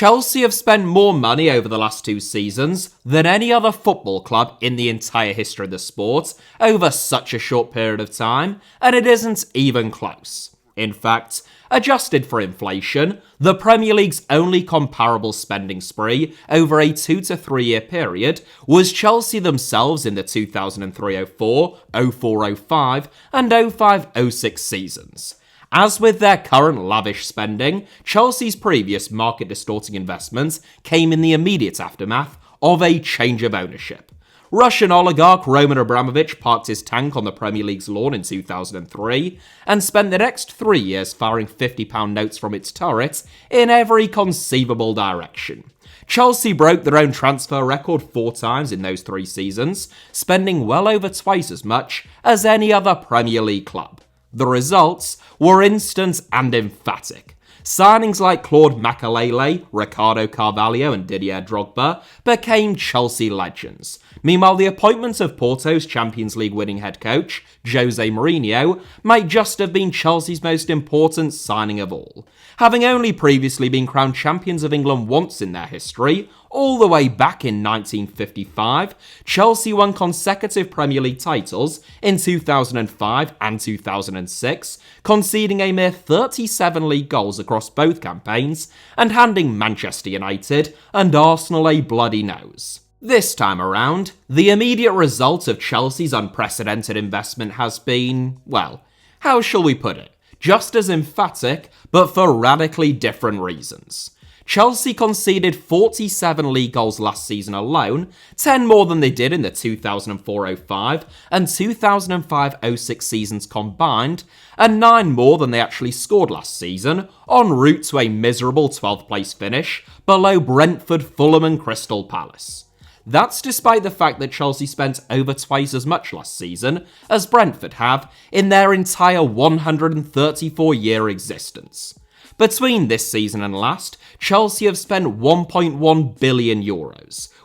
Chelsea have spent more money over the last 2 seasons than any other football club in the entire history of the sport over such a short period of time, and it isn't even close. In fact, adjusted for inflation, the Premier League's only comparable spending spree over a 2 to 3 year period was Chelsea themselves in the 2003-04, 04-05 and 05-06 seasons. As with their current lavish spending, Chelsea's previous market-distorting investments came in the immediate aftermath of a change of ownership. Russian oligarch Roman Abramovich parked his tank on the Premier League's lawn in 2003 and spent the next 3 years firing £50 notes from its turret in every conceivable direction. Chelsea broke their own transfer record 4 times in those 3 seasons, spending well over twice as much as any other Premier League club. The results were instant and emphatic. Signings like Claude Makelele, Ricardo Carvalho and Didier Drogba became Chelsea legends. Meanwhile, the appointment of Porto's Champions League winning head coach, Jose Mourinho, might just have been Chelsea's most important signing of all. Having only previously been crowned champions of England once in their history, all the way back in 1955, Chelsea won consecutive Premier League titles in 2005 and 2006, conceding a mere 37 league goals across both campaigns and handing Manchester United and Arsenal a bloody nose. This time around, the immediate result of Chelsea's unprecedented investment has been, well, how shall we put it, just as emphatic, but for radically different reasons. Chelsea conceded 47 league goals last season alone, 10 more than they did in the 2004-05 and 2005-06 seasons combined, and 9 more than they actually scored last season, en route to a miserable 12th place finish below Brentford, Fulham and Crystal Palace. That's despite the fact that Chelsea spent over twice as much last season as Brentford have in their entire 134-year existence. Between this season and last, Chelsea have spent €1.1 billion,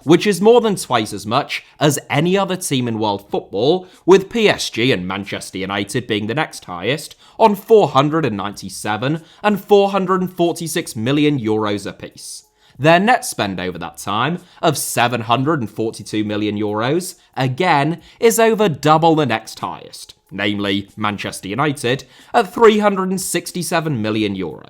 which is more than twice as much as any other team in world football, with PSG and Manchester United being the next highest on €497 and €446 million apiece. Their net spend over that time of €742 million, again, is over double the next highest, namely Manchester United, at €367 million.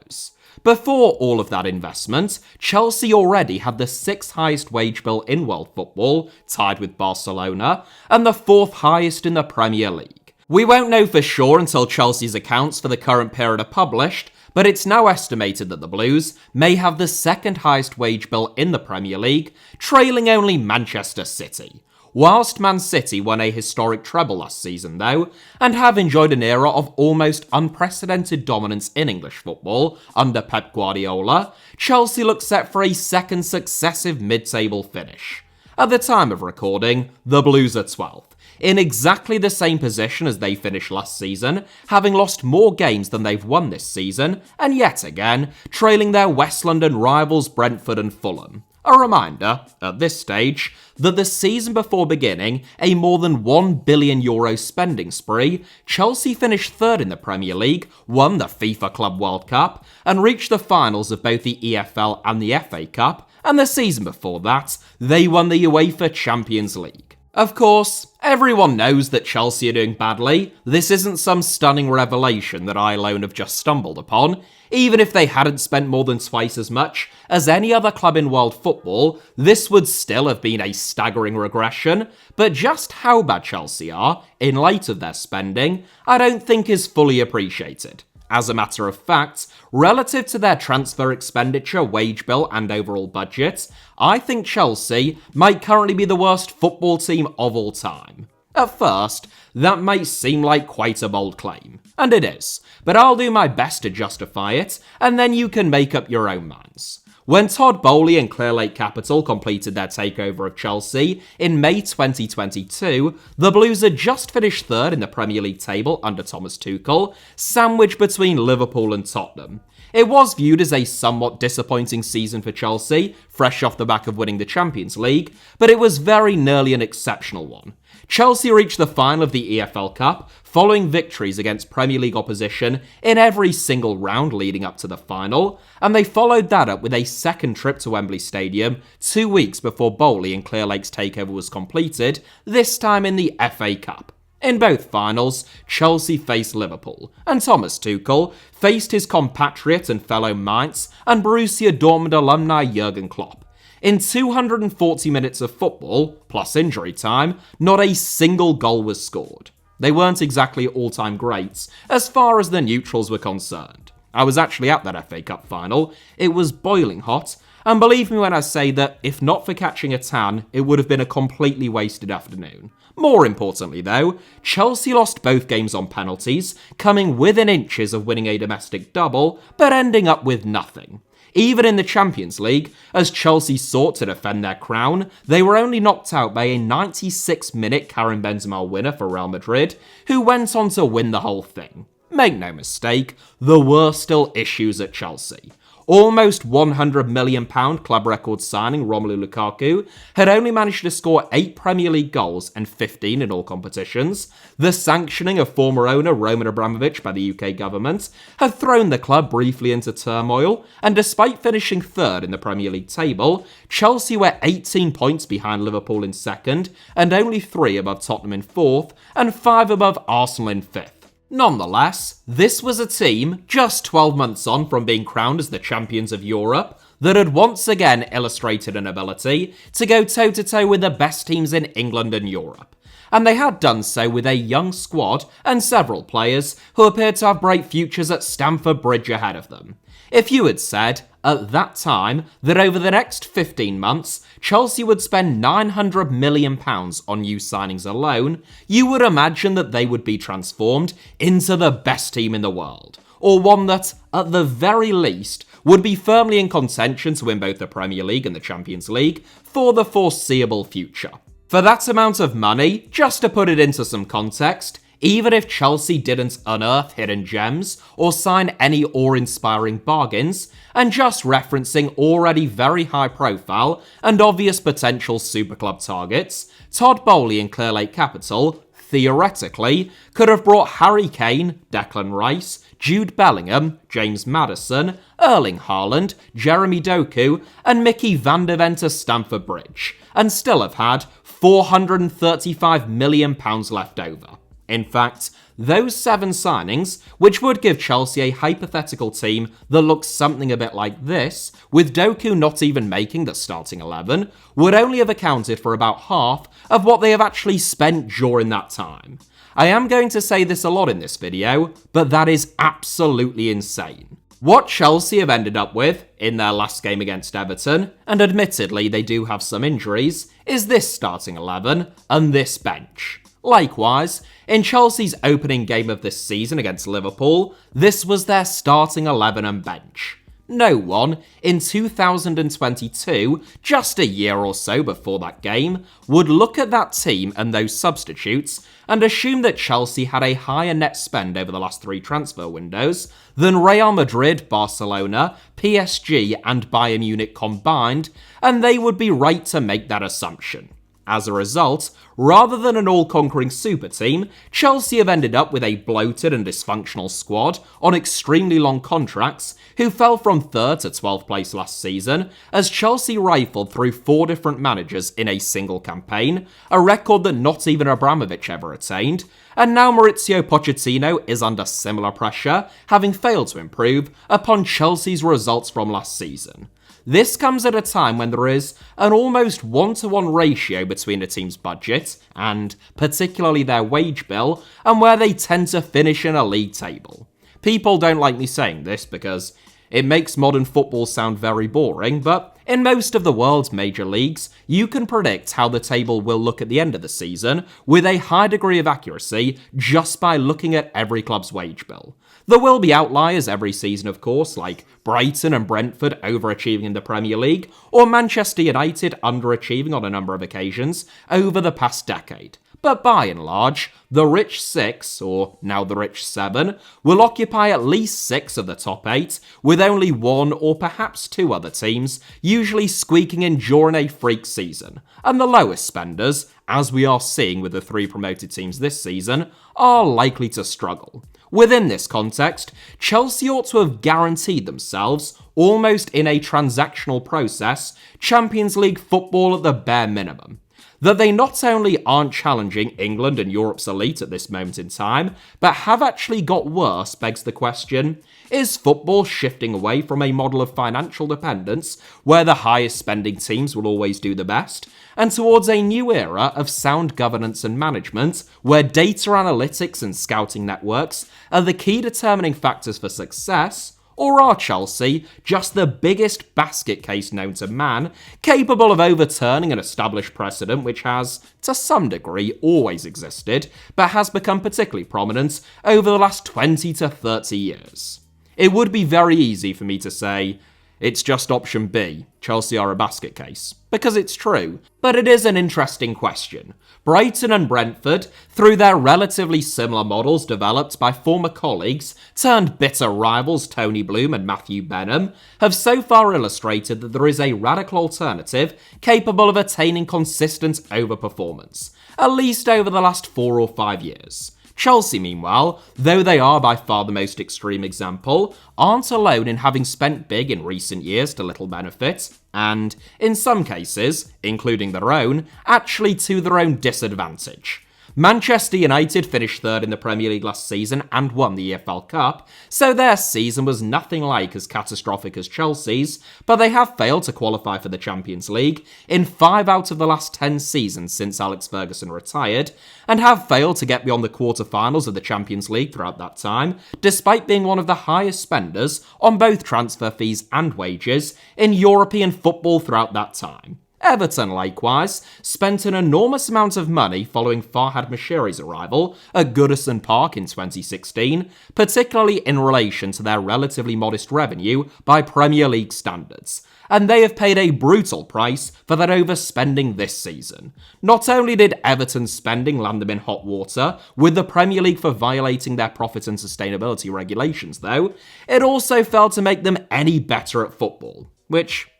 Before all of that investment, Chelsea already had the 6th highest wage bill in world football, tied with Barcelona, and the 4th highest in the Premier League. We won't know for sure until Chelsea's accounts for the current period are published, but it's now estimated that the Blues may have the 2nd highest wage bill in the Premier League, trailing only Manchester City. Whilst Man City won a historic treble last season though, and have enjoyed an era of almost unprecedented dominance in English football under Pep Guardiola, Chelsea look set for a 2nd successive mid-table finish. At the time of recording, the Blues are 12th, in exactly the same position as they finished last season, having lost more games than they've won this season, and yet again, trailing their West London rivals Brentford and Fulham. A reminder, at this stage, that the season before beginning a more than €1 billion spending spree, Chelsea finished 3rd in the Premier League, won the FIFA Club World Cup, and reached the finals of both the EFL and the FA Cup, and the season before that, they won the UEFA Champions League. Of course, everyone knows that Chelsea are doing badly. This isn't some stunning revelation that I alone have just stumbled upon. Even if they hadn't spent more than twice as much as any other club in world football, this would still have been a staggering regression. But just how bad Chelsea are, in light of their spending, I don't think is fully appreciated. As a matter of fact, relative to their transfer expenditure, wage bill and overall budget, I think Chelsea might currently be the worst football team of all time. At first, that might seem like quite a bold claim, and it is, but I'll do my best to justify it, and then you can make up your own minds. When Todd, Boehly and Clearlake Capital completed their takeover of Chelsea in May 2022, the Blues had just finished 3rd in the Premier League table under Thomas Tuchel, sandwiched between Liverpool and Tottenham. It was viewed as a somewhat disappointing season for Chelsea, fresh off the back of winning the Champions League, but it was very nearly an exceptional one. Chelsea reached the final of the EFL Cup, following victories against Premier League opposition in every single round leading up to the final, and they followed that up with a second trip to Wembley Stadium 2 weeks before Boehly and Clearlake's takeover was completed, this time in the FA Cup. In both finals, Chelsea faced Liverpool, and Thomas Tuchel faced his compatriot and fellow Mainz and Borussia Dortmund alumni Jurgen Klopp. In 240 minutes of football, plus injury time, not a single goal was scored. They weren't exactly all-time greats, as far as the neutrals were concerned. I was actually at that FA Cup final, it was boiling hot, and believe me when I say that, if not for catching a tan, it would have been a completely wasted afternoon. More importantly though, Chelsea lost both games on penalties, coming within inches of winning a domestic double, but ending up with nothing. Even in the Champions League, as Chelsea sought to defend their crown, they were only knocked out by a 96-minute Karim Benzema winner for Real Madrid, who went on to win the whole thing. Make no mistake, there were still issues at Chelsea. Almost £100 million club record signing Romelu Lukaku had only managed to score 8 Premier League goals and 15 in all competitions. The sanctioning of former owner Roman Abramovich by the UK government had thrown the club briefly into turmoil, and despite finishing third in the Premier League table, Chelsea were 18 points behind Liverpool in second, and only 3 above Tottenham in fourth, and 5 above Arsenal in fifth. Nonetheless, this was a team, just 12 months on from being crowned as the champions of Europe, that had once again illustrated an ability to go toe-to-toe with the best teams in England and Europe. And they had done so with a young squad and several players who appeared to have bright futures at Stamford Bridge ahead of them. If you had said, at that time, that over the next 15 months, Chelsea would spend £900 million on new signings alone, you would imagine that they would be transformed into the best team in the world, or one that, at the very least, would be firmly in contention to win both the Premier League and the Champions League for the foreseeable future. For that amount of money, just to put it into some context, even if Chelsea didn't unearth hidden gems or sign any awe-inspiring bargains, and just referencing already very high-profile and obvious potential superclub targets, Todd Boehly and Clearlake Capital, theoretically, could have brought Harry Kane, Declan Rice, Jude Bellingham, James Maddison, Erling Haaland, Jeremy Doku, and Mickey van de Ven to Stamford Bridge, and still have had £435 million left over. In fact, those 7 signings, which would give Chelsea a hypothetical team that looks something a bit like this, with Doku not even making the starting 11, would only have accounted for about half of what they have actually spent during that time. I am going to say this a lot in this video, but that is absolutely insane. What Chelsea have ended up with in their last game against Everton, and admittedly they do have some injuries, is this starting 11 and this bench. Likewise, in Chelsea's opening game of this season against Liverpool, this was their starting 11 and bench. No one, in 2022, just a year or so before that game, would look at that team and those substitutes and assume that Chelsea had a higher net spend over the last 3 transfer windows than Real Madrid, Barcelona, PSG and Bayern Munich combined, and they would be right to make that assumption. As a result, rather than an all-conquering super team, Chelsea have ended up with a bloated and dysfunctional squad on extremely long contracts who fell from 3rd to 12th place last season as Chelsea rifled through 4 different managers in a single campaign, a record that not even Abramovich ever attained, and now Mauricio Pochettino is under similar pressure, having failed to improve upon Chelsea's results from last season. This comes at a time when there is an almost 1-to-1 ratio between a team's budget, and particularly their wage bill, and where they tend to finish in a league table. People don't like me saying this because it makes modern football sound very boring, but in most of the world's major leagues, you can predict how the table will look at the end of the season with a high degree of accuracy just by looking at every club's wage bill. There will be outliers every season, of course, like Brighton and Brentford overachieving in the Premier League, or Manchester United underachieving on a number of occasions over the past decade. But by and large, the rich six, or now the rich seven, will occupy at least 6 of the top 8, with only 1 or perhaps 2 other teams usually squeaking in during a freak season, and the lowest spenders, as we are seeing with the 3 promoted teams this season, are likely to struggle. Within this context, Chelsea ought to have guaranteed themselves, almost in a transactional process, Champions League football at the bare minimum. That they not only aren't challenging England and Europe's elite at this moment in time, but have actually got worse begs the question, is football shifting away from a model of financial dependence, where the highest spending teams will always do the best, and towards a new era of sound governance and management, where data analytics and scouting networks are the key determining factors for success? Or are Chelsea just the biggest basket case known to man, capable of overturning an established precedent which has, to some degree, always existed, but has become particularly prominent over the last 20 to 30 years? It would be very easy for me to say, it's just option B, Chelsea are a basket case, because it's true, but it is an interesting question. Brighton and Brentford, through their relatively similar models developed by former colleagues turned bitter rivals Tony Bloom and Matthew Benham, have so far illustrated that there is a radical alternative capable of attaining consistent overperformance, at least over the last 4 or 5 years. Chelsea, meanwhile, though they are by far the most extreme example, aren't alone in having spent big in recent years to little benefit, and, in some cases, including their own, actually to their own disadvantage. Manchester United finished 3rd in the Premier League last season and won the EFL Cup, so their season was nothing like as catastrophic as Chelsea's, but they have failed to qualify for the Champions League in 5 out of the last 10 seasons since Alex Ferguson retired, and have failed to get beyond the quarter-finals of the Champions League throughout that time, despite being one of the highest spenders on both transfer fees and wages in European football throughout that time. Everton, likewise, spent an enormous amount of money following Farhad Moshiri's arrival at Goodison Park in 2016, particularly in relation to their relatively modest revenue by Premier League standards, and they have paid a brutal price for that overspending this season. Not only did Everton's spending land them in hot water with the Premier League for violating their profit and sustainability regulations, though, it also failed to make them any better at football, which,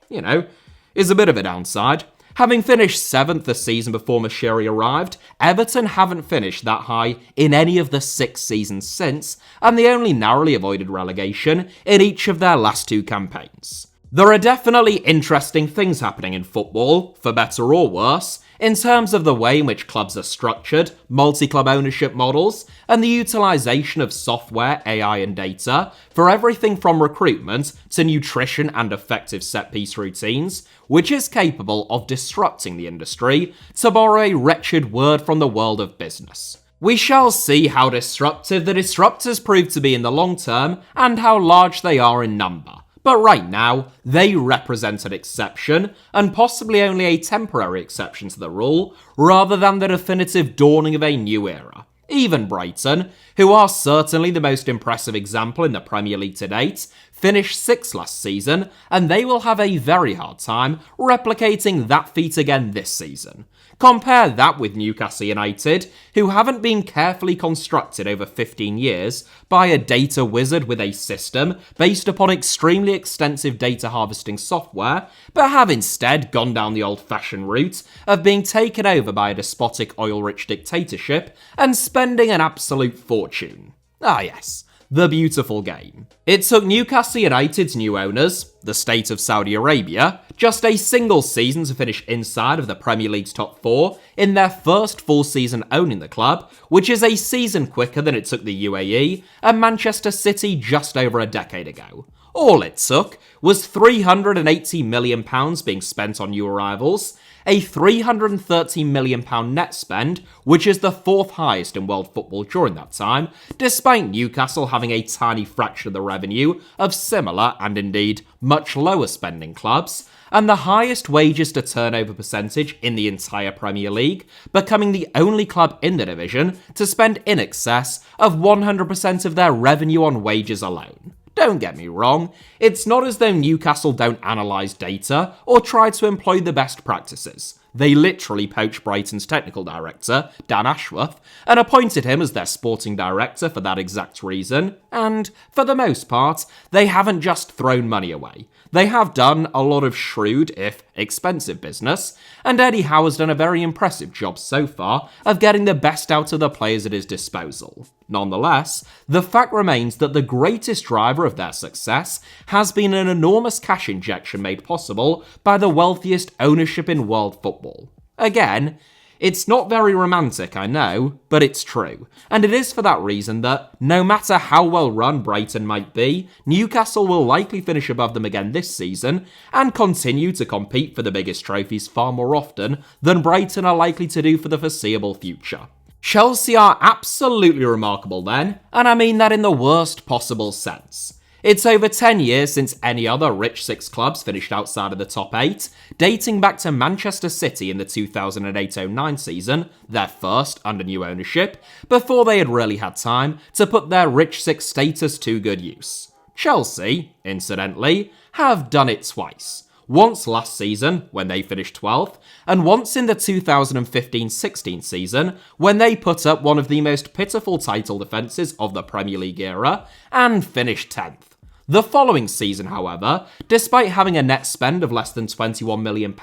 is a bit of a downside. Having finished 7th the season before Moshiri arrived, Everton haven't finished that high in any of the 6 seasons since, and they only narrowly avoided relegation in each of their last 2 campaigns. There are definitely interesting things happening in football, for better or worse, in terms of the way in which clubs are structured, multi-club ownership models, and the utilisation of software, AI and data for everything from recruitment to nutrition and effective set-piece routines, which is capable of disrupting the industry, to borrow a wretched word from the world of business. We shall see how disruptive the disruptors prove to be in the long term and how large they are in number. But right now, they represent an exception, and possibly only a temporary exception to the rule, rather than the definitive dawning of a new era. Even Brighton, who are certainly the most impressive example in the Premier League to date, finished 6th last season, and they will have a very hard time replicating that feat again this season. Compare that with Newcastle United, who haven't been carefully constructed over 15 years by a data wizard with a system based upon extremely extensive data harvesting software, but have instead gone down the old-fashioned route of being taken over by a despotic oil-rich dictatorship and spending an absolute fortune. Ah yes, the beautiful game. It took Newcastle United's new owners, the state of Saudi Arabia, just a single season to finish inside of the Premier League's top 4 in their first full season owning the club, which is a season quicker than it took the UAE and Manchester City just over a decade ago. All it took was £380 million being spent on new arrivals, a £330 million net spend, which is the 4th highest in world football during that time, despite Newcastle having a tiny fraction of the revenue of similar and indeed much lower spending clubs, and the highest wages to turnover percentage in the entire Premier League, becoming the only club in the division to spend in excess of 100% of their revenue on wages alone. Don't get me wrong, it's not as though Newcastle don't analyse data or try to employ the best practices. They literally poached Brighton's technical director, Dan Ashworth, and appointed him as their sporting director for that exact reason, and, for the most part, they haven't just thrown money away. They have done a lot of shrewd, if expensive business, and Eddie Howe has done a very impressive job so far of getting the best out of the players at his disposal. Nonetheless, the fact remains that the greatest driver of their success has been an enormous cash injection made possible by the wealthiest ownership in world football. Again, it's not very romantic, I know, but it's true. And it is for that reason that, no matter how well run Brighton might be, Newcastle will likely finish above them again this season and continue to compete for the biggest trophies far more often than Brighton are likely to do for the foreseeable future. Chelsea are absolutely remarkable then, and I mean that in the worst possible sense. It's over 10 years since any other rich six clubs finished outside of the top 8, dating back to Manchester City in the 2008-09 season, their first under new ownership, before they had really had time to put their rich six status to good use. Chelsea, incidentally, have done it twice. Once last season, when they finished 12th, and once in the 2015-16 season, when they put up one of the most pitiful title defences of the Premier League era, and finished 10th. The following season, however, despite having a net spend of less than £21 million,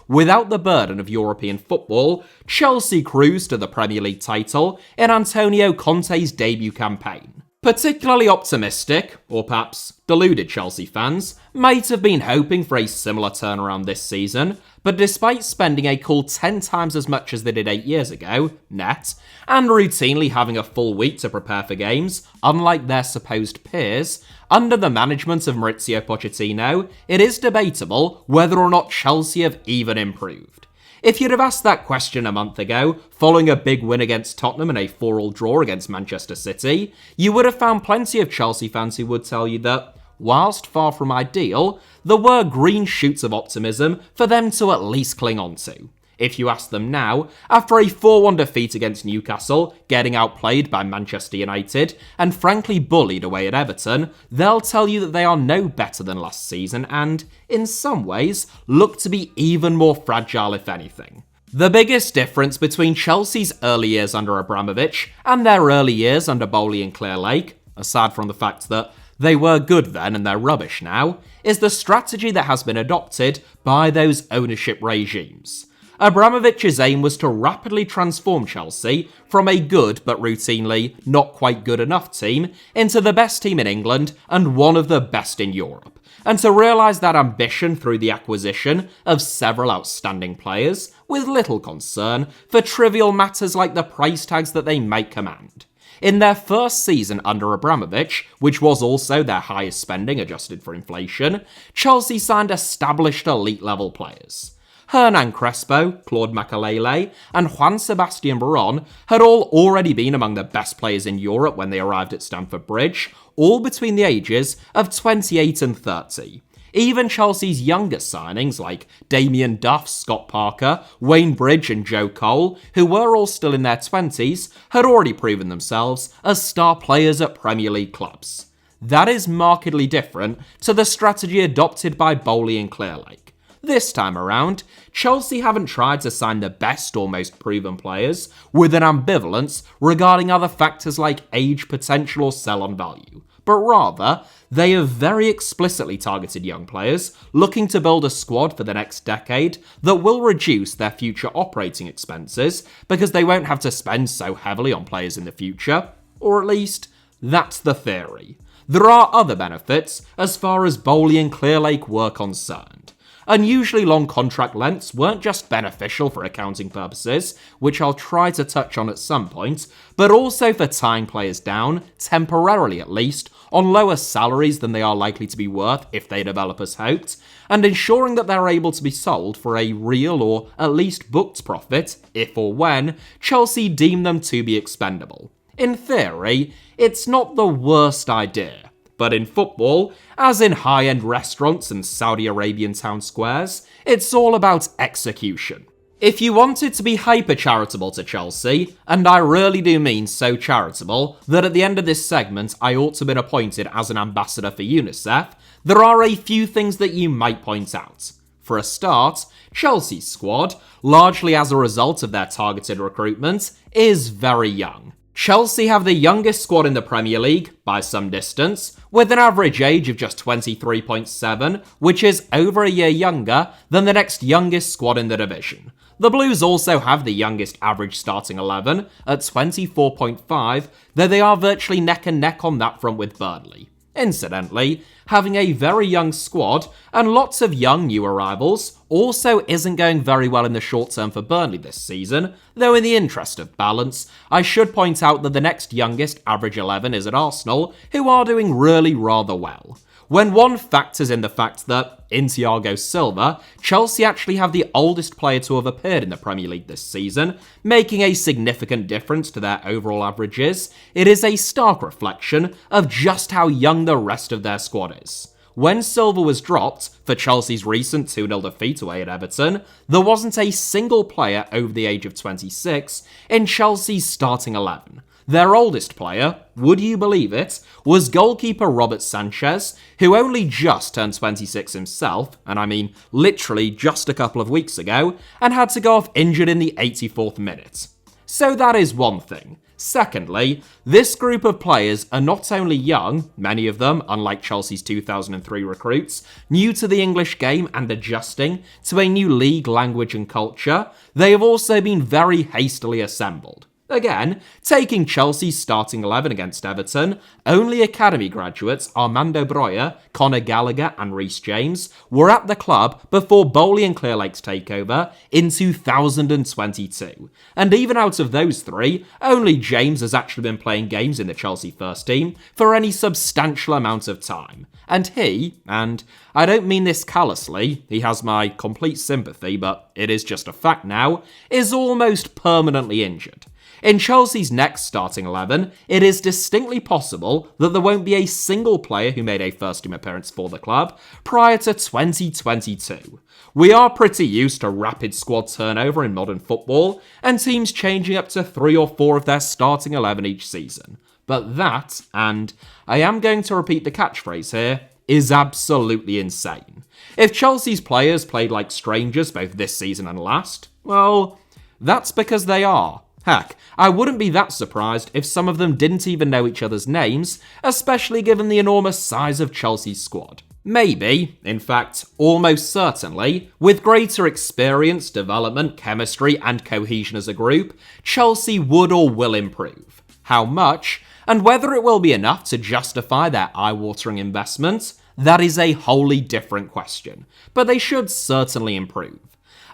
without the burden of European football, Chelsea cruised to the Premier League title in Antonio Conte's debut campaign. Particularly optimistic, or perhaps deluded Chelsea fans, might have been hoping for a similar turnaround this season, but despite spending a cool 10 times as much as they did 8 years ago, net, and routinely having a full week to prepare for games, unlike their supposed peers, under the management of Maurizio Pochettino, it is debatable whether or not Chelsea have even improved. If you'd have asked that question a month ago, following a big win against Tottenham and a 4-4 draw against Manchester City, you would have found plenty of Chelsea fans who would tell you that, whilst far from ideal, there were green shoots of optimism for them to at least cling on to. If you ask them now, after a 4-1 defeat against Newcastle, getting outplayed by Manchester United, and frankly bullied away at Everton, they'll tell you that they are no better than last season and, in some ways, look to be even more fragile if anything. The biggest difference between Chelsea's early years under Abramovich and their early years under Boehly and Clearlake, aside from the fact that they were good then and they're rubbish now, is the strategy that has been adopted by those ownership regimes. Abramovich's aim was to rapidly transform Chelsea from a good but routinely not quite good enough team into the best team in England and one of the best in Europe, and to realise that ambition through the acquisition of several outstanding players with little concern for trivial matters like the price tags that they might command. In their first season under Abramovich, which was also their highest spending adjusted for inflation, Chelsea signed established elite-level players. Hernan Crespo, Claude Makelele, and Juan Sebastian Veron had all already been among the best players in Europe when they arrived at Stamford Bridge, all between the ages of 28 and 30. Even Chelsea's youngest signings like Damien Duff, Scott Parker, Wayne Bridge and Joe Cole, who were all still in their 20s, had already proven themselves as star players at Premier League clubs. That is markedly different to the strategy adopted by Boehly and Clearlake. This time around, Chelsea haven't tried to sign the best or most proven players with an ambivalence regarding other factors like age, potential or sell-on value, but rather, they have very explicitly targeted young players looking to build a squad for the next decade that will reduce their future operating expenses because they won't have to spend so heavily on players in the future, or at least, that's the theory. There are other benefits as far as Boehly and Clearlake were concerned. Unusually long contract lengths weren't just beneficial for accounting purposes, which I'll try to touch on at some point, but also for tying players down, temporarily at least, on lower salaries than they are likely to be worth if they develop as hoped, and ensuring that they're able to be sold for a real or at least booked profit if or when Chelsea deem them to be expendable. In theory, it's not the worst idea. But in football, as in high-end restaurants and Saudi Arabian town squares, it's all about execution. If you wanted to be hyper-charitable to Chelsea, and I really do mean so charitable that at the end of this segment I ought to have been appointed as an ambassador for UNICEF, there are a few things that you might point out. For a start, Chelsea's squad, largely as a result of their targeted recruitment, is very young. Chelsea have the youngest squad in the Premier League, by some distance, with an average age of just 23.7, which is over a year younger than the next youngest squad in the division. The Blues also have the youngest average starting 11 at 24.5, though they are virtually neck and neck on that front with Boehly. Incidentally, having a very young squad and lots of young new arrivals also isn't going very well in the short term for Boehly this season, though in the interest of balance, I should point out that the next youngest average 11 is at Arsenal, who are doing really rather well. When one factors in the fact that, in Thiago Silva, Chelsea actually have the oldest player to have appeared in the Premier League this season, making a significant difference to their overall averages, it is a stark reflection of just how young the rest of their squad is. When Silva was dropped for Chelsea's recent 2-0 defeat away at Everton, there wasn't a single player over the age of 26 in Chelsea's starting 11. Their oldest player, would you believe it, was goalkeeper Robert Sanchez, who only just turned 26 himself, and I mean literally just a couple of weeks ago, and had to go off injured in the 84th minute. So that is one thing. Secondly, this group of players are not only young, many of them, unlike Chelsea's 2003 recruits, new to the English game and adjusting to a new league, language and culture, they have also been very hastily assembled. Again, taking Chelsea's starting 11 against Everton, only academy graduates Armando Broja, Conor Gallagher and Reece James were at the club before Boehly and Clearlake's takeover in 2022. And even out of those three, only James has actually been playing games in the Chelsea first team for any substantial amount of time. And he, and I don't mean this callously, he has my complete sympathy, but it is just a fact now, is almost permanently injured. In Chelsea's next starting 11, it is distinctly possible that there won't be a single player who made a first-team appearance for the club prior to 2022. We are pretty used to rapid squad turnover in modern football, and teams changing up to 3 or 4 of their starting 11 each season. But that, and I am going to repeat the catchphrase here, is absolutely insane. If Chelsea's players played like strangers both this season and last, well, that's because they are. Heck, I wouldn't be that surprised if some of them didn't even know each other's names, especially given the enormous size of Chelsea's squad. Maybe, in fact, almost certainly, with greater experience, development, chemistry, and cohesion as a group, Chelsea would or will improve. How much, and whether it will be enough to justify their eye-watering investment, that is a wholly different question. But they should certainly improve.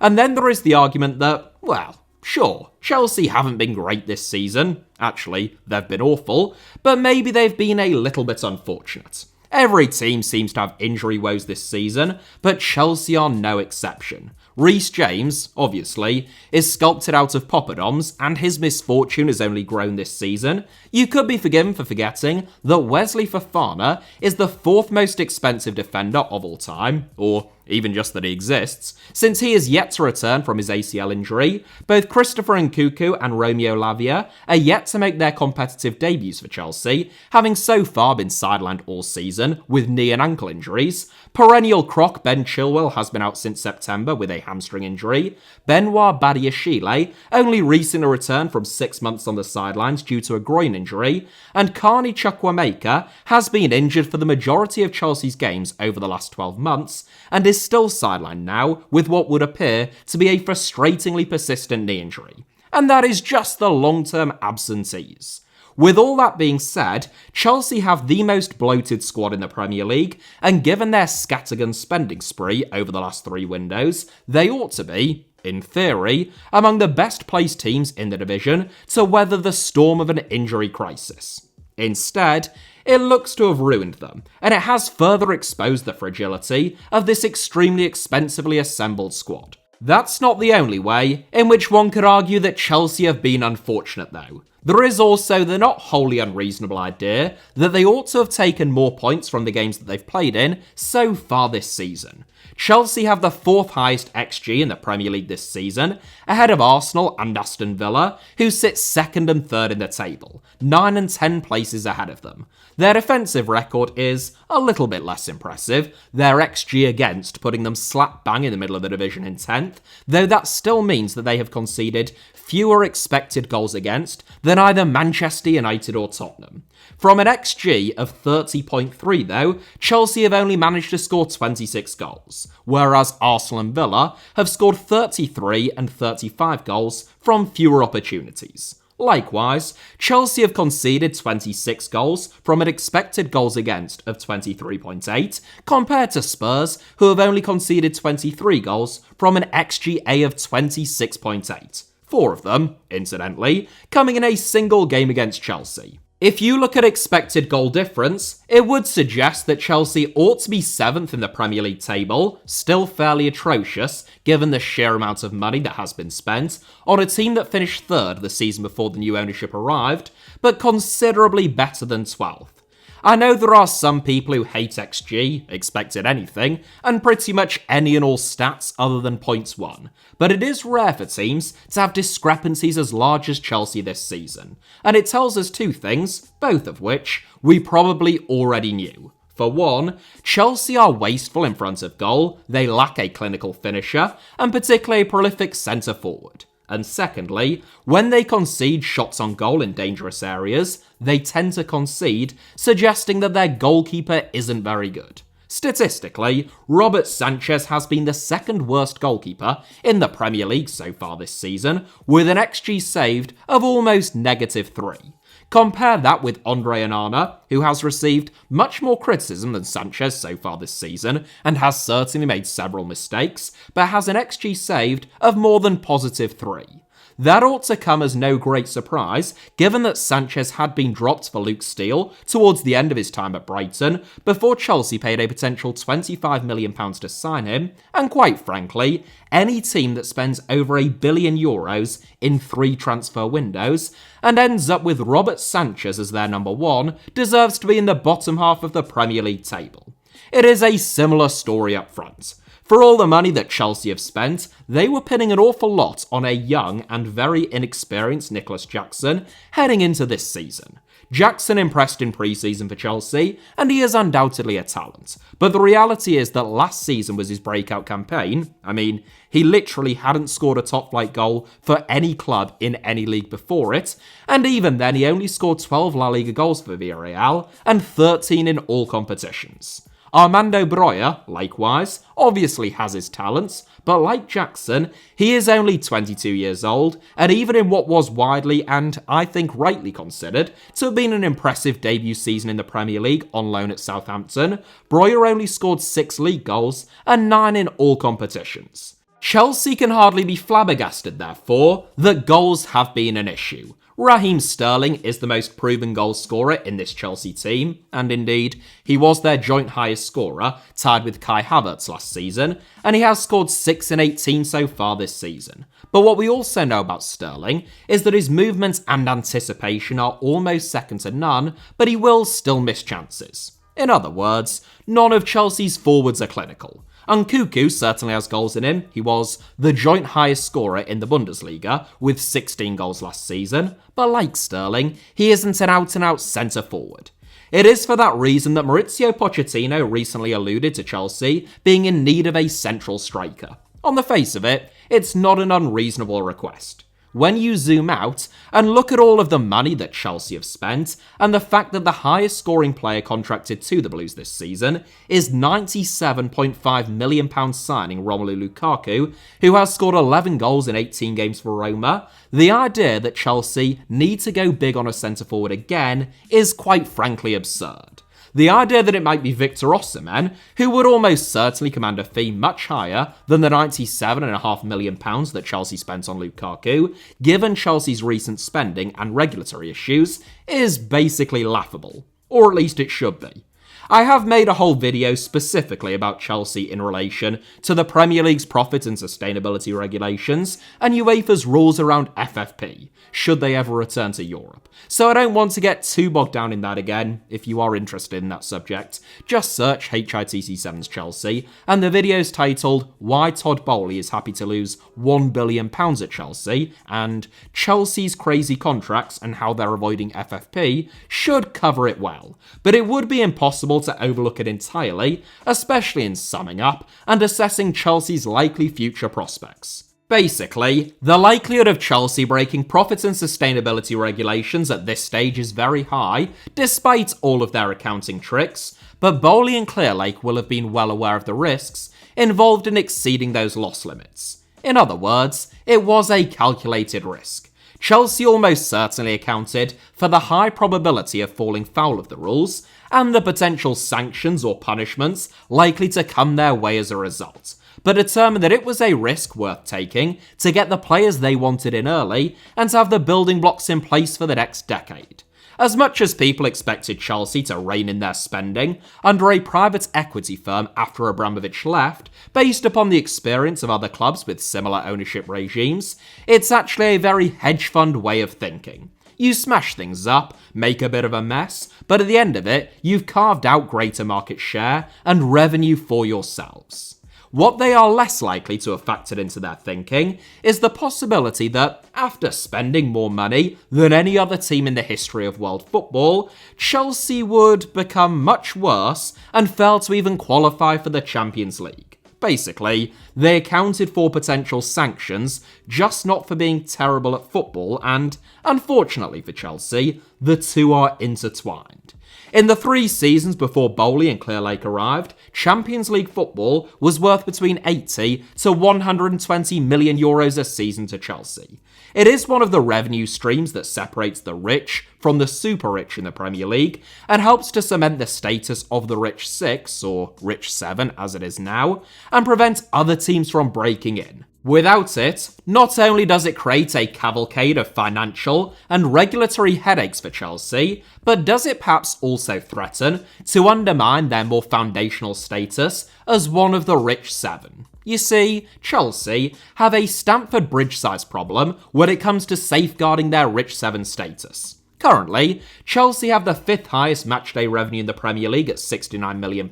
And then there is the argument that, well, sure, Chelsea haven't been great this season. Actually, they've been awful, but maybe they've been a little bit unfortunate. Every team seems to have injury woes this season, but Chelsea are no exception. Reece James, obviously, is sculpted out of poppadoms, and his misfortune has only grown this season. You could be forgiven for forgetting that Wesley Fofana is the 4th most expensive defender of all time, or even just that he exists, since he is yet to return from his ACL injury. Both Christopher Nkunku and Romeo Lavia are yet to make their competitive debuts for Chelsea, having so far been sidelined all season with knee and ankle injuries. Perennial croc Ben Chilwell has been out since September with a hamstring injury. Benoit Badiashile only recently returned from 6 months on the sidelines due to a groin injury, and Carney Chukwuemeka has been injured for the majority of Chelsea's games over the last 12 months, and is still sidelined now with what would appear to be a frustratingly persistent knee injury. And that is just the long-term absentees. With all that being said, Chelsea have the most bloated squad in the Premier League, and given their scattergun spending spree over the last 3 windows, they ought to be, in theory, among the best placed teams in the division to weather the storm of an injury crisis. Instead, it looks to have ruined them, and it has further exposed the fragility of this extremely expensively assembled squad. That's not the only way in which one could argue that Chelsea have been unfortunate though. There is also the not wholly unreasonable idea that they ought to have taken more points from the games that they've played in so far this season. Chelsea have the 4th highest XG in the Premier League this season, ahead of Arsenal and Aston Villa, who sit 2nd and 3rd in the table, 9 and 10 places ahead of them. Their defensive record is a little bit less impressive, their XG against putting them slap bang in the middle of the division in 10th, though that still means that they have conceded fewer expected goals against than either Manchester United or Tottenham. From an XG of 30.3 though, Chelsea have only managed to score 26 goals, whereas Arsenal and Villa have scored 33 and 35 goals from fewer opportunities. Likewise, Chelsea have conceded 26 goals from an expected goals against of 23.8, compared to Spurs, who have only conceded 23 goals from an XGA of 26.8. 4 of them, incidentally, coming in a single game against Chelsea. If you look at expected goal difference, it would suggest that Chelsea ought to be 7th in the Premier League table, still fairly atrocious given the sheer amount of money that has been spent, on a team that finished 3rd the season before the new ownership arrived, but considerably better than 12th. I know there are some people who hate XG, expected anything, and pretty much any and all stats other than points won, but it is rare for teams to have discrepancies as large as Chelsea this season, and it tells us 2 things, both of which we probably already knew. For one, Chelsea are wasteful in front of goal, they lack a clinical finisher, and particularly a prolific centre forward. And secondly, when they concede shots on goal in dangerous areas, they tend to concede, suggesting that their goalkeeper isn't very good. Statistically, Robert Sanchez has been the 2nd worst goalkeeper in the Premier League so far this season, with an XG saved of almost -3. Compare that with Andre Onana, who has received much more criticism than Sanchez so far this season, and has certainly made several mistakes, but has an XG saved of more than +3. That ought to come as no great surprise, given that Sanchez had been dropped for Luke Steele towards the end of his time at Brighton, before Chelsea paid a potential £25 million to sign him, and quite frankly, any team that spends over €1 billion in 3 transfer windows, and ends up with Robert Sanchez as their number 1, deserves to be in the bottom half of the Premier League table. It is a similar story up front. For all the money that Chelsea have spent, they were pinning an awful lot on a young and very inexperienced Nicholas Jackson heading into this season. Jackson impressed in pre-season for Chelsea, and he is undoubtedly a talent. But the reality is that last season was his breakout campaign. I mean, he literally hadn't scored a top-flight goal for any club in any league before it, and even then he only scored 12 La Liga goals for Villarreal, and 13 in all competitions. Armando Broja, likewise, obviously has his talents, but like Jackson, he is only 22 years old, and even in what was widely and, I think, rightly considered to have been an impressive debut season in the Premier League on loan at Southampton, Broja only scored 6 league goals and 9 in all competitions. Chelsea can hardly be flabbergasted, therefore, that goals have been an issue. Raheem Sterling is the most proven goal scorer in this Chelsea team, and indeed, he was their joint highest scorer, tied with Kai Havertz last season, and he has scored 6 in 18 so far this season. But what we also know about Sterling is that his movement and anticipation are almost second to none, but he will still miss chances. In other words, none of Chelsea's forwards are clinical. Nkunku certainly has goals in him. He was the joint highest scorer in the Bundesliga with 16 goals last season, but like Sterling, he isn't an out-and-out centre-forward. It is for that reason that Mauricio Pochettino recently alluded to Chelsea being in need of a central striker. On the face of it, it's not an unreasonable request. When you zoom out and look at all of the money that Chelsea have spent, and the fact that the highest scoring player contracted to the Blues this season is £97.5 million signing Romelu Lukaku, who has scored 11 goals in 18 games for Roma, the idea that Chelsea need to go big on a centre-forward again is quite frankly absurd. The idea that it might be Victor Osimhen, who would almost certainly command a fee much higher than the £97.5 million that Chelsea spent on Lukaku, given Chelsea's recent spending and regulatory issues, is basically laughable. Or at least it should be. I have made a whole video specifically about Chelsea in relation to the Premier League's profit and sustainability regulations and UEFA's rules around FFP, should they ever return to Europe. So I don't want to get too bogged down in that again. If you are interested in that subject, just search HITC Sevens Chelsea, and the video's titled Why Todd Boehly is Happy to Lose £1 billion at Chelsea, and Chelsea's Crazy Contracts and How They're Avoiding FFP should cover it well. But it would be impossible to overlook it entirely, especially in summing up and assessing Chelsea's likely future prospects. Basically, the likelihood of Chelsea breaking profits and sustainability regulations at this stage is very high, despite all of their accounting tricks, but Boehly and Clearlake will have been well aware of the risks involved in exceeding those loss limits. In other words, it was a calculated risk. Chelsea almost certainly accounted for the high probability of falling foul of the rules, and the potential sanctions or punishments likely to come their way as a result, but determined that it was a risk worth taking to get the players they wanted in early and to have the building blocks in place for the next decade. As much as people expected Chelsea to rein in their spending under a private equity firm after Abramovich left, based upon the experience of other clubs with similar ownership regimes, it's actually a very hedge fund way of thinking. You smash things up, make a bit of a mess, but at the end of it, you've carved out greater market share and revenue for yourselves. What they are less likely to have factored into their thinking is the possibility that, after spending more money than any other team in the history of world football, Chelsea would become much worse and fail to even qualify for the Champions League. Basically, they accounted for potential sanctions, just not for being terrible at football, and, unfortunately for Chelsea, the two are intertwined. In the 3 seasons before Boehly and Clearlake arrived, Champions League football was worth between 80 to 120 million euros a season to Chelsea. It is one of the revenue streams that separates the rich from the super rich in the Premier League and helps to cement the status of the Rich 6, or Rich 7 as it is now, and prevent other teams from breaking in. Without it, not only does it create a cavalcade of financial and regulatory headaches for Chelsea, but does it perhaps also threaten to undermine their more foundational status as one of the Rich 7. You see, Chelsea have a Stamford Bridge-sized problem when it comes to safeguarding their Rich 7 status. Currently, Chelsea have the 5th highest matchday revenue in the Premier League at £69 million,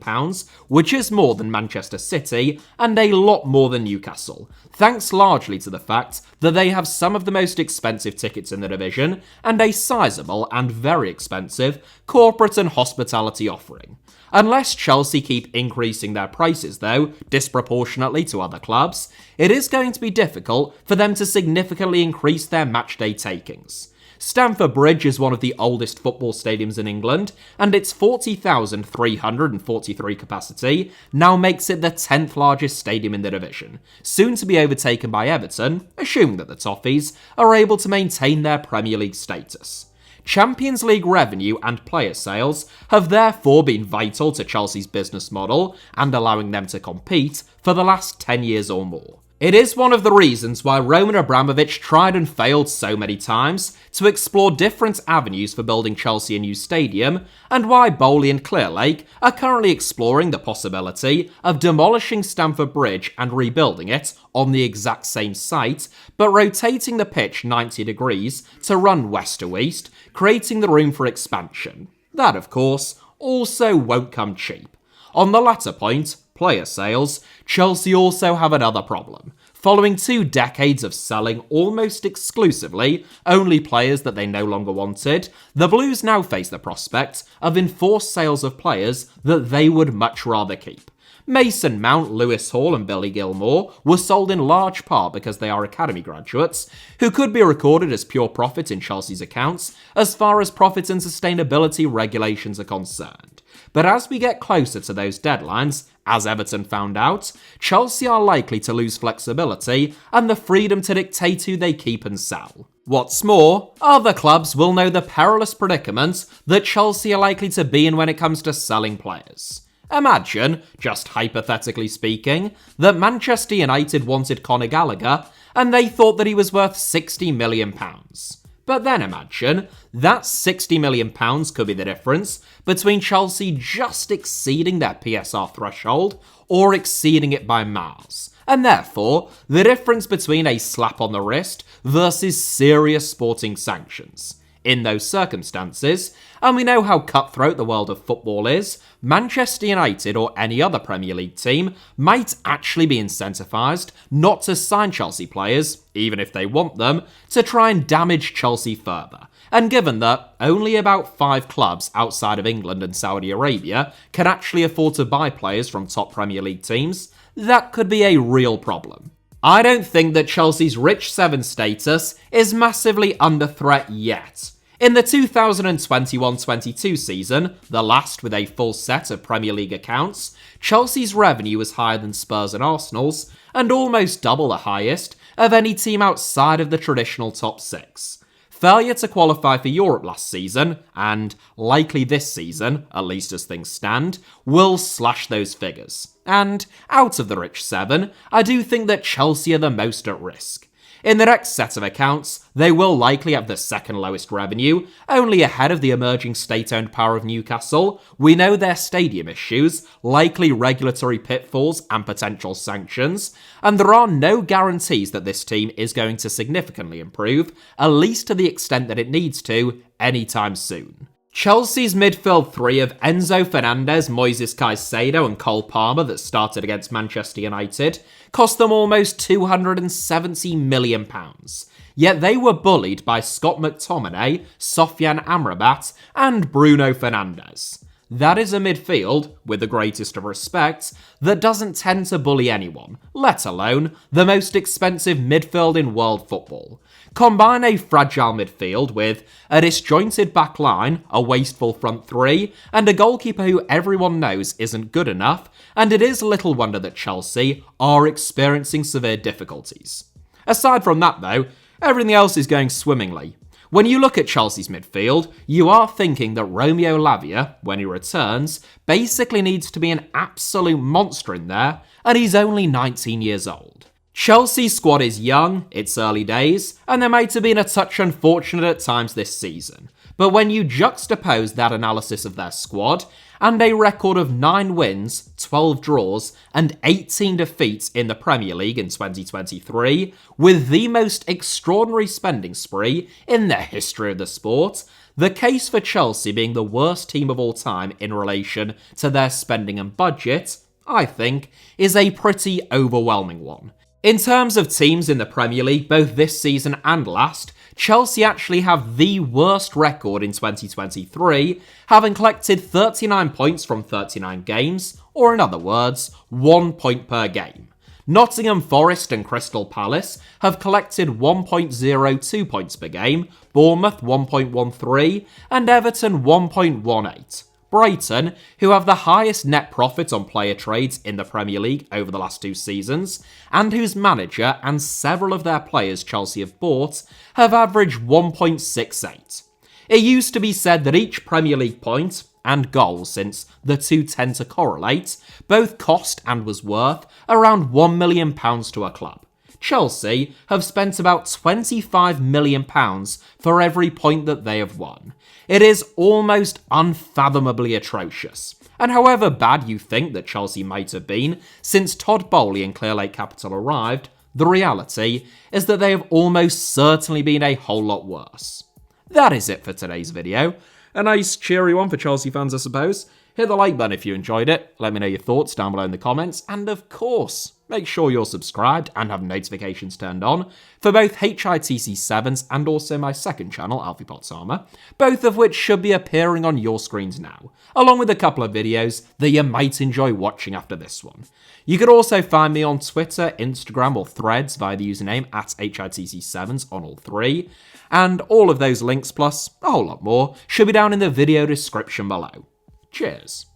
which is more than Manchester City and a lot more than Newcastle, thanks largely to the fact that they have some of the most expensive tickets in the division and a sizable and very expensive corporate and hospitality offering. Unless Chelsea keep increasing their prices, though, disproportionately to other clubs, it is going to be difficult for them to significantly increase their matchday takings. Stamford Bridge is one of the oldest football stadiums in England, and its 40,343 capacity now makes it the 10th largest stadium in the division, soon to be overtaken by Everton, assuming that the Toffees are able to maintain their Premier League status. Champions League revenue and player sales have therefore been vital to Chelsea's business model and allowing them to compete for the last 10 years or more. It is one of the reasons why Roman Abramovich tried and failed so many times to explore different avenues for building Chelsea a new stadium, and why Boehly and Clearlake are currently exploring the possibility of demolishing Stamford Bridge and rebuilding it on the exact same site, but rotating the pitch 90 degrees to run west to east, creating the room for expansion. That, of course, also won't come cheap. On the latter point, player sales, Chelsea also have another problem. Following 2 decades of selling almost exclusively only players that they no longer wanted, the Blues now face the prospect of enforced sales of players that they would much rather keep. Mason Mount, Lewis Hall and Billy Gilmore were sold in large part because they are academy graduates, who could be recorded as pure profit in Chelsea's accounts as far as profit and sustainability regulations are concerned. But as we get closer to those deadlines, as Everton found out, Chelsea are likely to lose flexibility and the freedom to dictate who they keep and sell. What's more, other clubs will know the perilous predicament that Chelsea are likely to be in when it comes to selling players. Imagine, just hypothetically speaking, that Manchester United wanted Conor Gallagher and they thought that he was worth £60 million. But then imagine that £60 million could be the difference between Chelsea just exceeding their PSR threshold or exceeding it by miles. And therefore, the difference between a slap on the wrist versus serious sporting sanctions. In those circumstances, and we know how cutthroat the world of football is, Manchester United or any other Premier League team might actually be incentivised not to sign Chelsea players, even if they want them, to try and damage Chelsea further. And given that only about 5 clubs outside of England and Saudi Arabia can actually afford to buy players from top Premier League teams, that could be a real problem. I don't think that Chelsea's rich seven status is massively under threat yet. In the 2021-22 season, the last with a full set of Premier League accounts, Chelsea's revenue was higher than Spurs and Arsenal's, and almost double the highest of any team outside of the traditional top 6. Failure to qualify for Europe last season, and likely this season, at least as things stand, will slash those figures. And out of the rich 7, I do think that Chelsea are the most at risk. In the next set of accounts, they will likely have the second lowest revenue, only ahead of the emerging state-owned power of Newcastle. We know their stadium issues, likely regulatory pitfalls and potential sanctions, and there are no guarantees that this team is going to significantly improve, at least to the extent that it needs to, anytime soon. Chelsea's midfield 3 of Enzo Fernandez, Moises Caicedo and Cole Palmer that started against Manchester United cost them almost £270 million. Yet they were bullied by Scott McTominay, Sofiane Amrabat and Bruno Fernandes. That is a midfield, with the greatest of respect, that doesn't tend to bully anyone, let alone the most expensive midfield in world football. Combine a fragile midfield with a disjointed back line, a wasteful front 3, and a goalkeeper who everyone knows isn't good enough, and it is little wonder that Chelsea are experiencing severe difficulties. Aside from that though, everything else is going swimmingly. When you look at Chelsea's midfield, you are thinking that Romeo Lavia, when he returns, basically needs to be an absolute monster in there, and he's only 19 years old. Chelsea's squad is young, it's early days, and they might have been a touch unfortunate at times this season. But when you juxtapose that analysis of their squad, and a record of 9 wins, 12 draws, and 18 defeats in the Premier League in 2023, with the most extraordinary spending spree in the history of the sport, the case for Chelsea being the worst team of all time in relation to their spending and budget, I think, is a pretty overwhelming one. In terms of teams in the Premier League, both this season and last, Chelsea actually have the worst record in 2023, having collected 39 points from 39 games, or in other words, 1 point per game. Nottingham Forest and Crystal Palace have collected 1.02 points per game, Bournemouth 1.13, and Everton 1.18. Brighton, who have the highest net profit on player trades in the Premier League over the last 2 seasons, and whose manager and several of their players Chelsea have bought, have averaged 1.68. It used to be said that each Premier League point, and goal since the two tend to correlate, both cost and was worth around £1 million to a club. Chelsea have spent about £25 million for every point that they have won. It is almost unfathomably atrocious. And however bad you think that Chelsea might have been since Todd Boehly and Clearlake Capital arrived, the reality is that they have almost certainly been a whole lot worse. That is it for today's video. A nice cheery one for Chelsea fans, I suppose. Hit the like button if you enjoyed it, let me know your thoughts down below in the comments, and of course, make sure you're subscribed and have notifications turned on for both HITC Sevens and also my second channel, Alfie Potts Armour, both of which should be appearing on your screens now, along with a couple of videos that you might enjoy watching after this one. You could also find me on Twitter, Instagram or Threads via the username @HITC Sevens on all 3, and all of those links plus a whole lot more should be down in the video description below. Cheers.